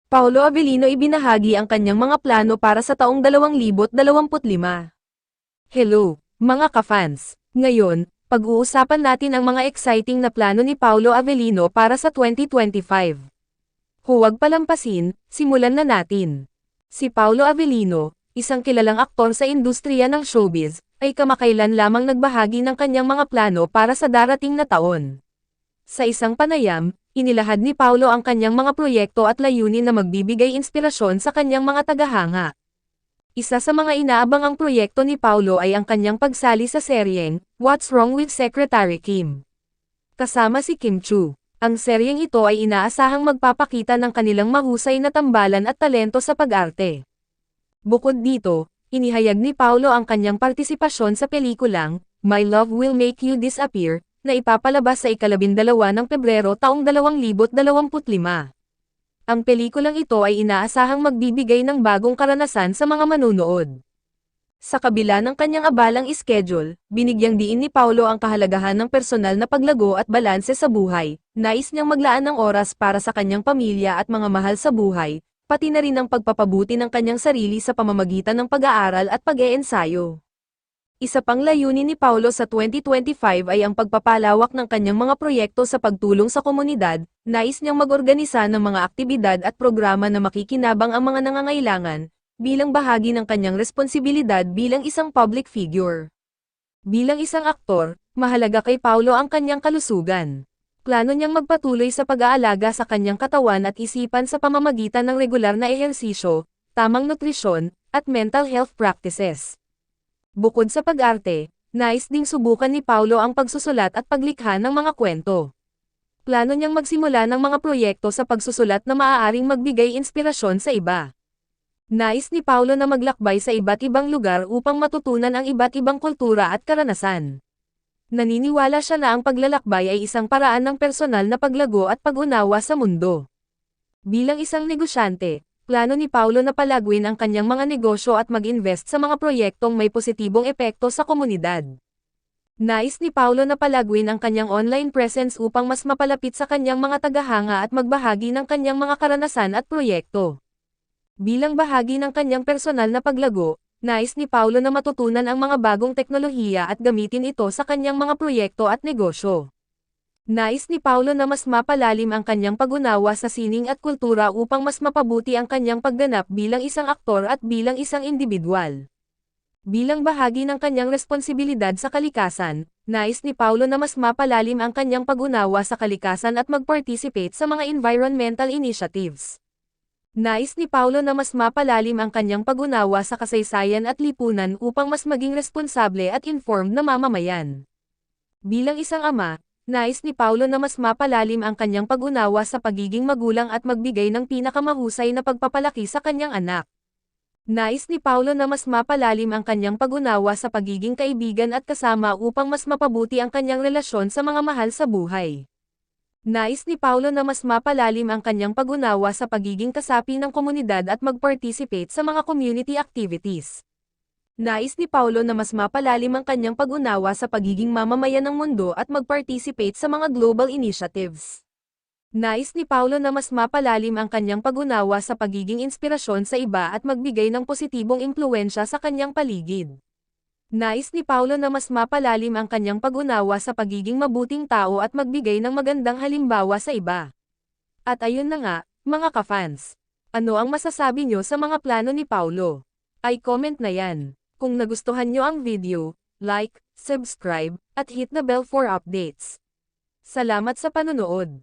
Paulo Avellino ibinahagi ang kanyang mga plano para sa taong 2025. Hello, mga ka-fans! Ngayon, pag-uusapan natin ang mga exciting na plano ni Paulo Avellino para sa 2025. Huwag palampasin, simulan na natin. Si Paulo Avellino, isang kilalang aktor sa industriya ng showbiz, ay kamakailan lamang nagbahagi ng kanyang mga plano para sa darating na taon. Sa isang panayam, inilahad ni Paulo ang kanyang mga proyekto at layunin na magbibigay inspirasyon sa kanyang mga tagahanga. Isa sa mga inaabangang proyekto ni Paulo ay ang kanyang pagsali sa seryeng, What's Wrong with Secretary Kim? Kasama si Kim Chu. Ang seryeng ito ay inaasahang magpapakita ng kanilang mahusay na tambalan at talento sa pag-arte. Bukod dito, inihayag ni Paulo ang kanyang partisipasyon sa pelikulang, My Love Will Make You Disappear, na ipapalabas sa ika-12 ng Pebrero taong 2025. Ang pelikulang ito ay inaasahang magbibigay ng bagong karanasan sa mga manunood. Sa kabila ng kanyang abalang schedule, binigyang diin ni Paulo ang kahalagahan ng personal na paglago at balanse sa buhay. Nais niyang maglaan ng oras para sa kanyang pamilya at mga mahal sa buhay, pati na rin ang pagpapabuti ng kanyang sarili sa pamamagitan ng pag-aaral at pag-eensayo. Isa pang layunin ni Paulo sa 2025 ay ang pagpapalawak ng kanyang mga proyekto sa pagtulong sa komunidad. Nais niyang mag-organisa ng mga aktibidad at programa na makikinabang ang mga nangangailangan, bilang bahagi ng kanyang responsibilidad bilang isang public figure. Bilang isang aktor, mahalaga kay Paulo ang kanyang kalusugan. Plano niyang magpatuloy sa pag-aalaga sa kanyang katawan at isipan sa pamamagitan ng regular na ehersisyo, tamang nutrisyon, at mental health practices. Bukod sa pag-arte, nais ding subukan ni Paulo ang pagsusulat at paglikha ng mga kwento. Plano niyang magsimula ng mga proyekto sa pagsusulat na maaaring magbigay inspirasyon sa iba. Nais ni Paulo na maglakbay sa iba't ibang lugar upang matutunan ang iba't ibang kultura at karanasan. Naniniwala siya na ang paglalakbay ay isang paraan ng personal na paglago at pag-unawa sa mundo. Bilang isang negosyante, plano ni Paulo na palaguin ang kanyang mga negosyo at mag-invest sa mga proyektong may positibong epekto sa komunidad. Nais ni Paulo na palaguin ang kanyang online presence upang mas mapalapit sa kanyang mga tagahanga at magbahagi ng kanyang mga karanasan at proyekto. Bilang bahagi ng kanyang personal na paglago, nais ni Paulo na matutunan ang mga bagong teknolohiya at gamitin ito sa kanyang mga proyekto at negosyo. Nais ni Paulo na mas mapalalim ang kanyang pag-unawa sa sining at kultura upang mas mapabuti ang kanyang pagganap bilang isang aktor at bilang isang individual. Bilang bahagi ng kanyang responsibilidad sa kalikasan, nais ni Paulo na mas mapalalim ang kanyang pag-unawa sa kalikasan at mag-participate sa mga environmental initiatives. Nais ni Paulo na mas mapalalim ang kanyang pag-unawa sa kasaysayan at lipunan upang mas maging responsable at informed na mamamayan. Bilang isang ama, nais ni Paulo na mas mapalalim ang kanyang pag-unawa sa pagiging magulang at magbigay ng pinakamahusay na pagpapalaki sa kanyang anak. Nais ni Paulo na mas mapalalim ang kanyang pag-unawa sa pagiging kaibigan at kasama upang mas mapabuti ang kanyang relasyon sa mga mahal sa buhay. Nais ni Paulo na mas mapalalim ang kanyang pag-unawa sa pagiging kasapi ng komunidad at mag-participate sa mga community activities. Nais ni Paulo na mas mapalalim ang kanyang pag-unawa sa pagiging mamamayan ng mundo at mag-participate sa mga global initiatives. Nais ni Paulo na mas mapalalim ang kanyang pag-unawa sa pagiging inspirasyon sa iba at magbigay ng positibong impluwensya sa kanyang paligid. Nais ni Paulo na mas mapalalim ang kanyang pag-unawa sa pagiging mabuting tao at magbigay ng magandang halimbawa sa iba. At ayun na nga, mga ka-fans. Ano ang masasabi nyo sa mga plano ni Paulo? Ay comment na yan. Kung nagustuhan nyo ang video, like, subscribe, at hit the bell for updates. Salamat sa panonood.